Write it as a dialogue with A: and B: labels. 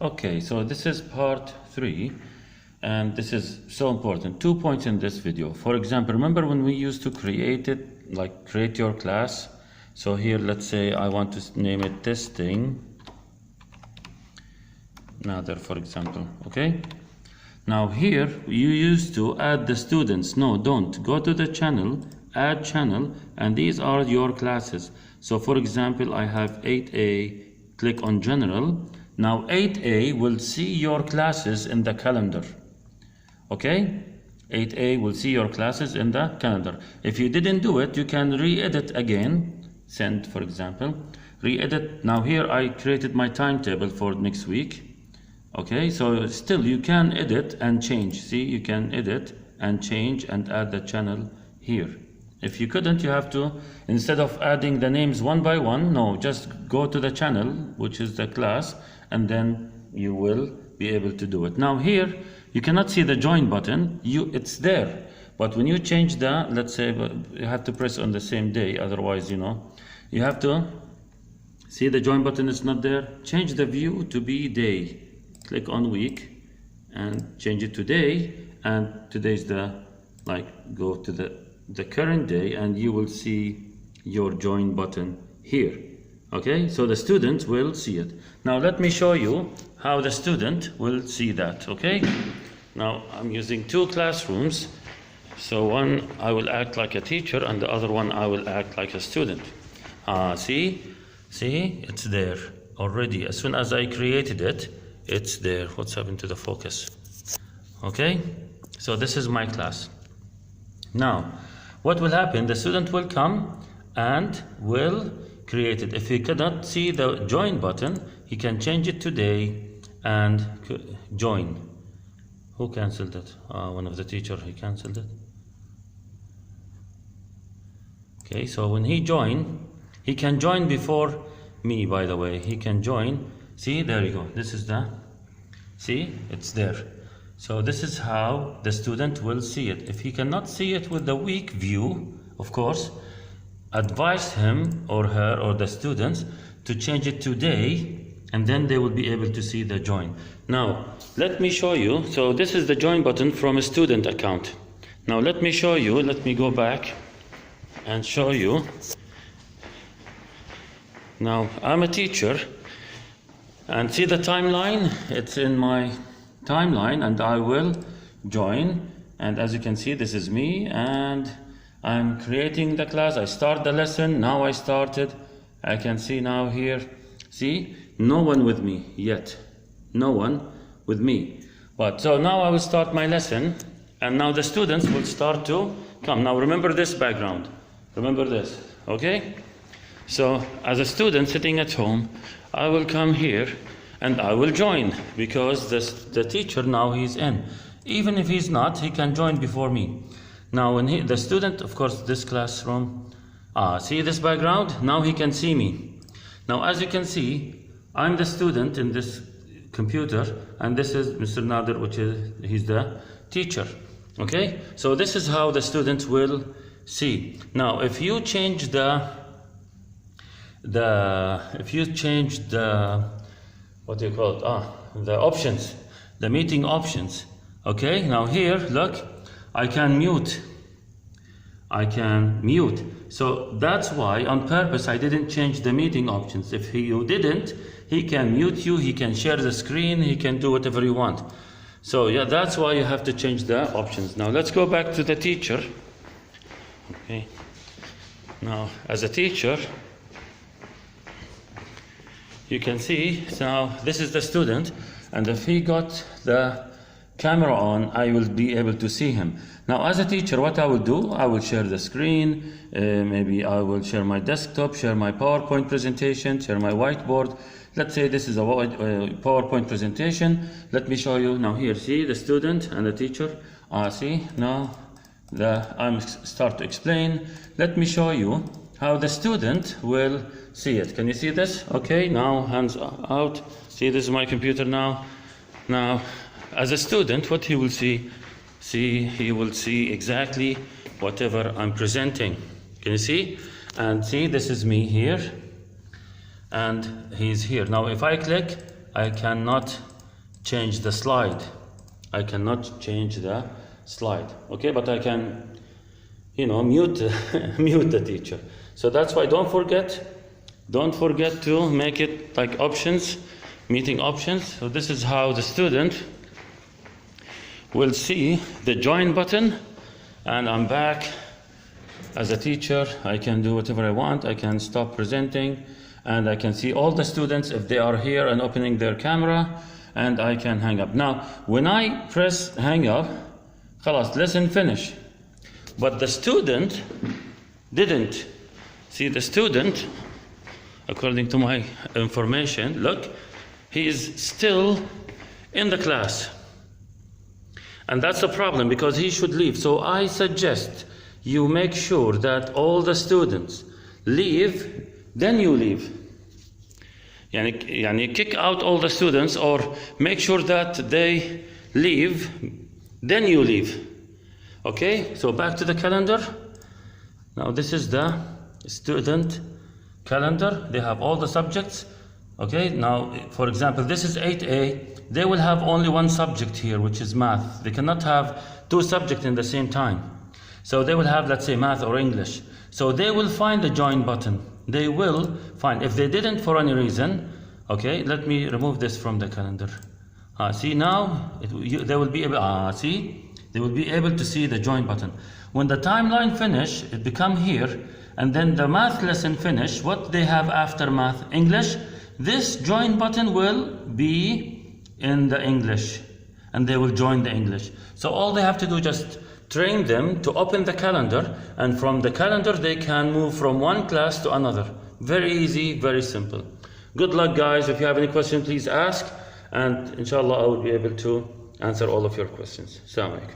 A: Okay, so this is part 3, and this is so important. 2 points in this video. For example, remember when we used to create it, like create your class? So here, let's say I want to name it testing. Another, for example, okay? Now here, you used to add the students. No, don't. Go to the channel, add channel, and these are your classes. So for example, I have 8A, click on general. Now 8A will see your classes in the calendar, okay? 8A will see your classes in the calendar. If you didn't do it, you can re-edit again, send for example, re-edit. Now here I created my timetable for next week, okay? So still you can edit and change. See, you can edit and change and add the channel here. If you couldn't, you have to, instead of adding the names one by one, no, just go to the channel, which is the class, and then you will be able to do it. Now here, you cannot see the join button, it's there. But when you change the, let's say, you have to press on the same day, otherwise, you have to see the join button is not there. Change the view to be day. Click on week and change it to day, and today's go to the current day, and you will see your join button here. Okay, so the student will see it. Now let me show you how the student will see that. Okay, now I'm using 2 classrooms. So one I will act like a teacher, and the other one I will act like a student. See, it's there already. As soon as I created it, it's there. What's happened to the focus? Okay, so this is my class. Now what will happen? The student will come and will create it. If he cannot see the join button, he can change it today and join. Who cancelled it? One of the teacher, he cancelled it. Okay, so when he can join before me, by the way. He can join. See, there you go. This is see, it's there. So this is how the student will see it. If he cannot see it with the week view, of course, advise him or her or the students to change it today, and then they will be able to see the join. Now, let me show you. So this is the join button from a student account. Now let me show you. Let me go back and show you. Now, I'm a teacher, and see the timeline? It's in my timeline, and I will join, and as you can see, this is me, and I'm creating the class. I start the lesson. Now I started. I can see now here. See, no one with me yet. No one with me. But so now I will start my lesson, and now the students will start to come. Now remember this background. Remember this, okay? So as a student sitting at home, I will come here and I will join, because the teacher now he's in. Even if he's not, he can join before me. Now when the student, of course, this classroom, see this background? Now he can see me. Now as you can see, I'm the student in this computer, and this is Mr. Nader, he's the teacher. Okay, so this is how the student will see. Now if you change what do you call it? The options, the meeting options. Okay, now here, look, I can mute. So that's why, on purpose, I didn't change the meeting options. If you didn't, he can mute you, he can share the screen, he can do whatever you want. So yeah, that's why you have to change the options. Now let's go back to the teacher. Okay. Now, as a teacher, you can see, so now this is the student, and if he got the camera on, I will be able to see him. Now as a teacher, what I will do, I will share the screen, maybe I will share my desktop, share my PowerPoint presentation, share my whiteboard. Let's say this is a PowerPoint presentation. Let me show you now here. See the student and the teacher. See now I'm start to explain. Let me show you how the student will see it. Can you see this? Okay, now hands out. See, this is my computer now. Now, as a student, what he will see, he will see exactly whatever I'm presenting. Can you see? And see, this is me here, and he's here. Now, if I click, I cannot change the slide. I cannot change the slide, okay? But I can, mute mute the teacher. So that's why don't forget to make it like options, meeting options. So this is how the student will see the join button, and I'm back as a teacher. I can do whatever I want. I can stop presenting, and I can see all the students if they are here and opening their camera, and I can hang up. Now, when I press hang up, خلاص, lesson finish. But the student didn't. See, the student, according to my information, look, he is still in the class. And that's the problem, because he should leave. So I suggest you make sure that all the students leave, then you leave. Yani kick out all the students, or make sure that they leave, then you leave. Okay, so back to the calendar. Now this is the student calendar. They have all the subjects. Okay, now for example, this is 8A. They will have only one subject here, which is math. They cannot have two subjects in the same time. So they will have, let's say, math or English. So they will find the join button. They will find. If they didn't for any reason, okay, let me remove this from the calendar. See now, they will be able. See, they will be able to see the join button. When the timeline finish, it become here, and then the math lesson finish. What they have after math, English. This join button will be in the English, and they will join the English. So all they have to do, just train them to open the calendar, and from the calendar they can move from one class to another. Very easy, very simple. Good luck, guys. If you have any questions, please ask, and inshallah I will be able to answer all of your questions. Assalamu alaikum.